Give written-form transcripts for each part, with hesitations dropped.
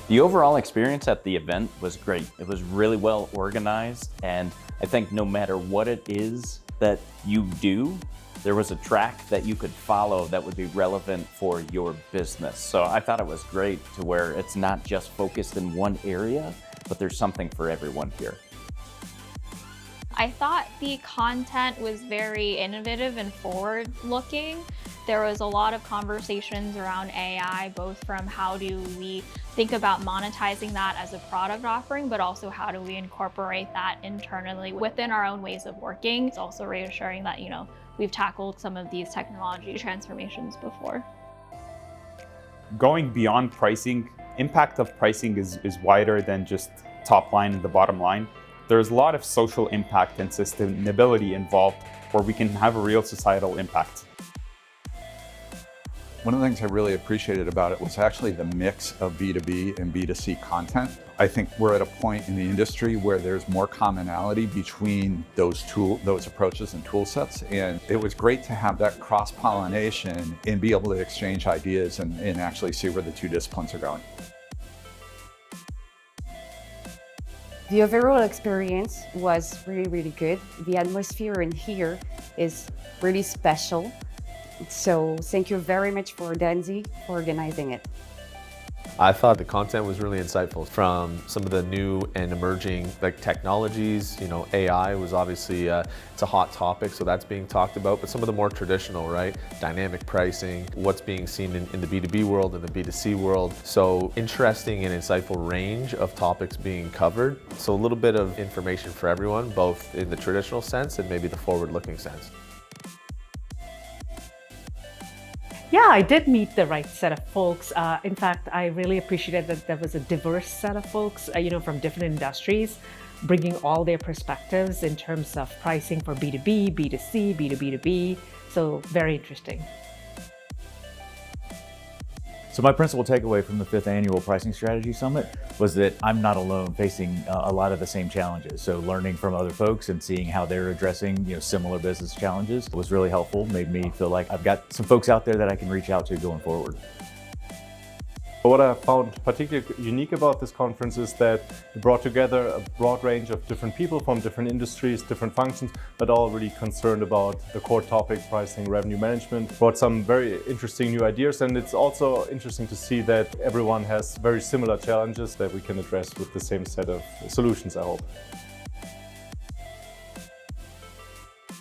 The overall experience at the event was great. It was really well organized, and I think no matter what it is that you do, there was a track that you could follow that would be relevant for your business. So I thought it was great to where it's not just focused in one area, but there's something for everyone here. I thought the content was very innovative and forward-looking. There was a lot of conversations around AI, both from how do we think about monetizing that as a product offering, but also how do we incorporate that internally within our own ways of working. It's also reassuring that, we've tackled some of these technology transformations before. Going beyond pricing, impact of pricing is wider than just top line and the bottom line. There's a lot of social impact and sustainability involved where we can have a real societal impact. One of the things I really appreciated about it was actually the mix of B2B and B2C content. I think we're at a point in the industry where there's more commonality between those approaches and tool sets. And it was great to have that cross-pollination and be able to exchange ideas and actually see where the two disciplines are going. The overall experience was really, really good. The atmosphere in here is really special. So thank you very much for Danzy for organizing it. I thought the content was really insightful from some of the new and emerging technologies. AI was obviously, it's a hot topic, so that's being talked about, but some of the more traditional, dynamic pricing, what's being seen in the B2B world and the B2C world. So interesting and insightful range of topics being covered. So a little bit of information for everyone, both in the traditional sense and maybe the forward-looking sense. Yeah, I did meet the right set of folks. In fact, I really appreciated that there was a diverse set of folks, from different industries, bringing all their perspectives in terms of pricing for B2B, B2C, B2B2B. So very interesting. So my principal takeaway from the 5th Annual Pricing Strategy Summit was that I'm not alone facing a lot of the same challenges. So learning from other folks and seeing how they're addressing similar business challenges was really helpful, made me feel like I've got some folks out there that I can reach out to going forward. What I found particularly unique about this conference is that it brought together a broad range of different people from different industries, different functions, but all really concerned about the core topic, pricing, revenue management. Brought some very interesting new ideas, and it's also interesting to see that everyone has very similar challenges that we can address with the same set of solutions, I hope.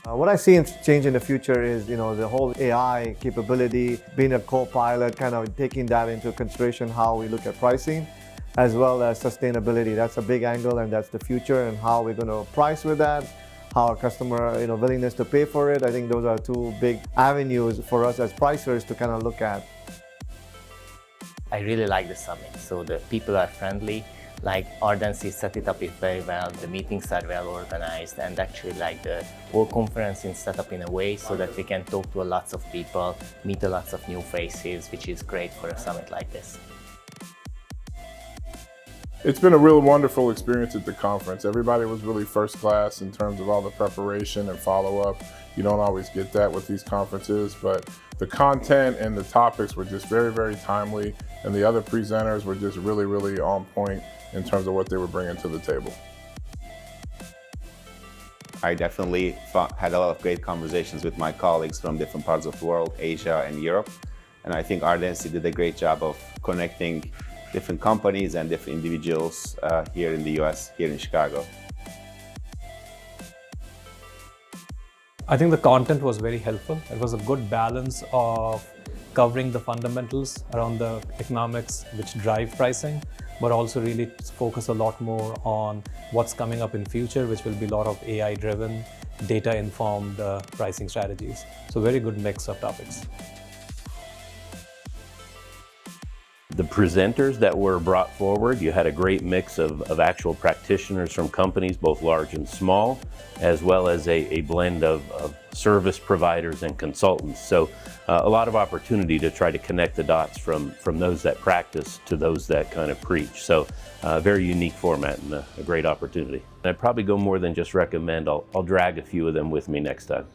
What I see in change in the future is, the whole AI capability, being a co-pilot, kind of taking that into consideration, how we look at pricing, as well as sustainability. That's a big angle, and that's the future, and how we're going to price with that, how our customer, willingness to pay for it. I think those are two big avenues for us as pricers to kind of look at. I really like the summit. So the people are friendly. Ardency set it up very well, the meetings are well organized, and actually the whole conference is set up in a way so that we can talk to lots of people, meet lots of new faces, which is great for a summit like this. It's been a real wonderful experience at the conference. Everybody was really first class in terms of all the preparation and follow-up. You don't always get that with these conferences, but the content and the topics were just very, very timely, and the other presenters were just really, really on point in terms of what they were bringing to the table. I definitely had a lot of great conversations with my colleagues from different parts of the world, Asia and Europe. And I think Ardency did a great job of connecting different companies and different individuals here in the US, here in Chicago. I think the content was very helpful. It was a good balance of covering the fundamentals around the economics which drive pricing, but also really focus a lot more on what's coming up in future, which will be a lot of AI-driven, data-informed pricing strategies. So very good mix of topics. The presenters that were brought forward, you had a great mix of actual practitioners from companies, both large and small, as well as a blend of service providers and consultants. So a lot of opportunity to try to connect the dots from those that practice to those that kind of preach. So a very unique format and a great opportunity. And I'd probably go more than just recommend. I'll drag a few of them with me next time.